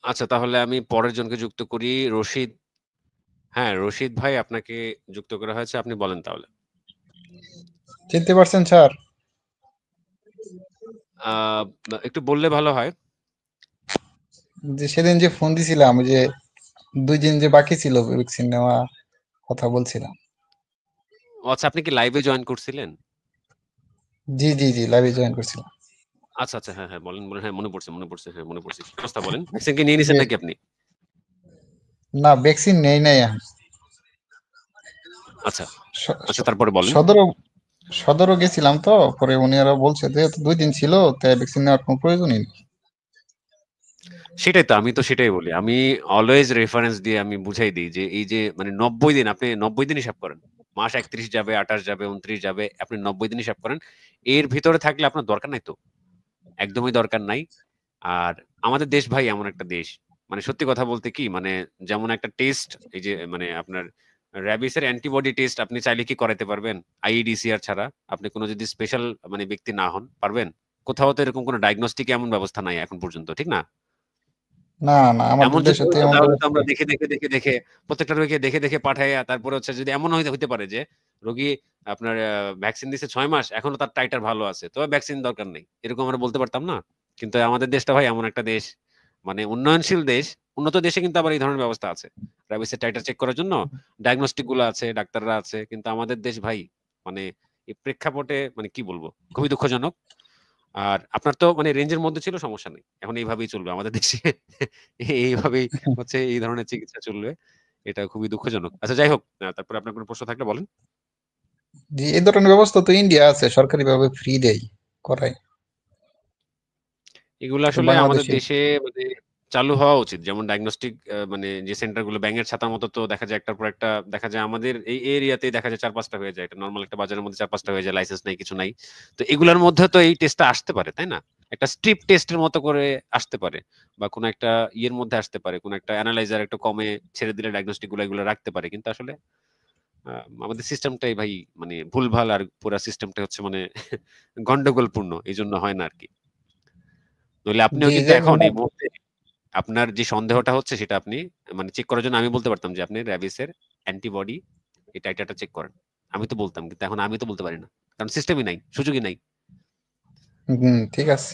আচ্ছা, তাহলে আমি পরের জনকে যুক্ত করি। রশিদ। হ্যাঁ, রশিদ ভাই, আপনাকে যুক্ত করা হয়েছে, আপনি বলেন তাহলে। চিনতে পারছেন স্যার? একটু বললে ভালো হয়। যে সেদিন যে ফোন দিছিলাম, ওই যে 2 দিন যে বাকি ছিল ভ্যাকসিন নেওয়া, কথা বলছিলাম। ও আচ্ছা, আপনি কি লাইভে জয়েন করছিলেন? জি জি জি, লাইভে জয়েন করছিলাম। আচ্ছা আচ্ছা, হ্যাঁ হ্যাঁ, বলেন বলেন, হ্যাঁ মনে পড়ছে মনে পড়ছে, হ্যাঁ মনে পড়ছে। কি অবস্থা বলেন? ভ্যাকসিন কি নিয়ে নিছেন যে নাকি আপনি? না, ভ্যাকসিন নেই নাই এখন। আচ্ছা স- আচ্ছা, স- তারপরে বলেন। সদরও সদরও গেছিলাম, তো পরে উনি আরো বলছে যে 2 দিন ছিল, তাই ভ্যাকসিন নেওয়ার কোনো প্রয়োজনই নেই। সেটাই তো, আমি তো সেটাই বলি। আমি অলওয়েজ রেফারেন্স দিয়ে আমি বুঝাই দিই যে এই যে মানে 90 দিন, আপনি 90 দিন হিসাব করেন। মাস 31 যাবে, 28 যাবে, 29 যাবে, আপনি 90 দিন হিসাব করেন। এর ভিতরে থাকলে আপনার দরকার নাই তো, একদমই দরকার নাই। আর আমাদের দেশ ভাই এমন একটা দেশ, মানে সত্যি কথা বলতে কি, মানে যেমন একটা টেস্ট, এই যে মানে আপনার র্যাবিসের অ্যান্টিবডি টেস্ট আপনি চাইলে কি করাতে পারবেন আইইডিসিআর ছাড়া? আপনি কোনো যদি স্পেশাল মানে ব্যক্তি না হন, পারবেন? কোথাও তো এরকম কোনো ডায়াগনস্টিক এমন ব্যবস্থা নাই এখন পর্যন্ত, ঠিক না? না না, আমাদের এমন যদি দেশে তো হইতো এমন তাহলে তো ব্যবস্থা আমরা নেই। দেখে দেখে দেখে দেখে প্রত্যেকটা রোগীকে দেখে দেখে পাঠাইয়া, তারপরে হচ্ছে যদি এমন হইতে হইতে পারে যে রোগী আপনার ভ্যাকসিন দিছে 6 মাস, এখনো তার টাইটার ভালো আছে, তবে ভ্যাকসিন দরকার নেই, এরকম আমরা বলতে পারতাম না? কিন্তু আমাদের দেশটা ভাই এমন একটা দেশ, মানে উন্নয়নশীল দেশ। উন্নত দেশে কিন্তু আবার এই ধরনের ব্যবস্থা আছে, র্যাবিসের টাইটার চেক করার জন্য ডায়াগনস্টিক গুলো আছে, ডাক্তাররা আছে। কিন্তু আমাদের দেশ ভাই, মানে এই প্রেক্ষাপটে মানে কি বলবো, খুবই দুঃখজনক। আর আপনার তো মানে রেঞ্জের মধ্যে ছিল, সমস্যা নেই, এখন এইভাবেই চলবে আমাদের দেশে। এইভাবেই হচ্ছে এই ধরনের চিকিৎসা চলবে। এটা খুবই দুঃখজনক। আচ্ছা, যাই হোক, তারপরে আপনার কোনো প্রশ্ন থাকলে বলেন। জি, এই ধরনের ব্যবস্থা তো ইন্ডিয়া আছে, সরকারি ভাবে ফ্রি দেয়, করায়। এগুলো তো আসলে আমাদের বাংলাদেশে দেশে মানে চালু হওয়া উচিত। যেমন ডায়াগনস্টিক মানে যে সেন্টার গুলো ব্যাঙের ছাতার মতো, তো দেখা যায় একটার পর একটা, দেখা যায় আমাদের এই এরিয়াতেই দেখা যায় 4-5টা হয়ে যায়। এটা নরমাল একটা বাজারের মধ্যে 4-5টা হয়ে যায়, লাইসেন্স নাই, কিছু নাই। তো এগুলোর মধ্যে তো এই টেস্টটা আসতে পারে, তাই না? একটা স্ট্রিপ টেস্টের মতো করে আসতে পারে, বা কোনো একটা ইয়ের মধ্যে আসতে পারে, কোনো একটা অ্যানালাইজার একটু কমে ছেড়ে দিলে ডায়াগনস্টিক গুলো এগুলো রাখতে পারে। কিন্তু আসলে আমাদের সিস্টেমটাই ভাই মানে ভুলভাল, আর পুরা সিস্টেমটা হচ্ছে মানে গন্ডগোলপূর্ণ, এই জন্য হয় না আরকি। নইলে আপনিও জি কিন্তু যে এখন এই মুহূর্তে আপনার যে সন্দেহটা হচ্ছে সেটা আপনি মানে চেক করার জন্য আমি বলতে পারতাম যে আপনি র্যাবিসের অ্যান্টিবডি এই টাইটারটা চেক করেন। আমি তো বলতাম, কিন্তু এখন আমি তো বলতে পারি না, কারণ সিস্টেমই নাই, সুযোগই নাই। হম, ঠিক আছে।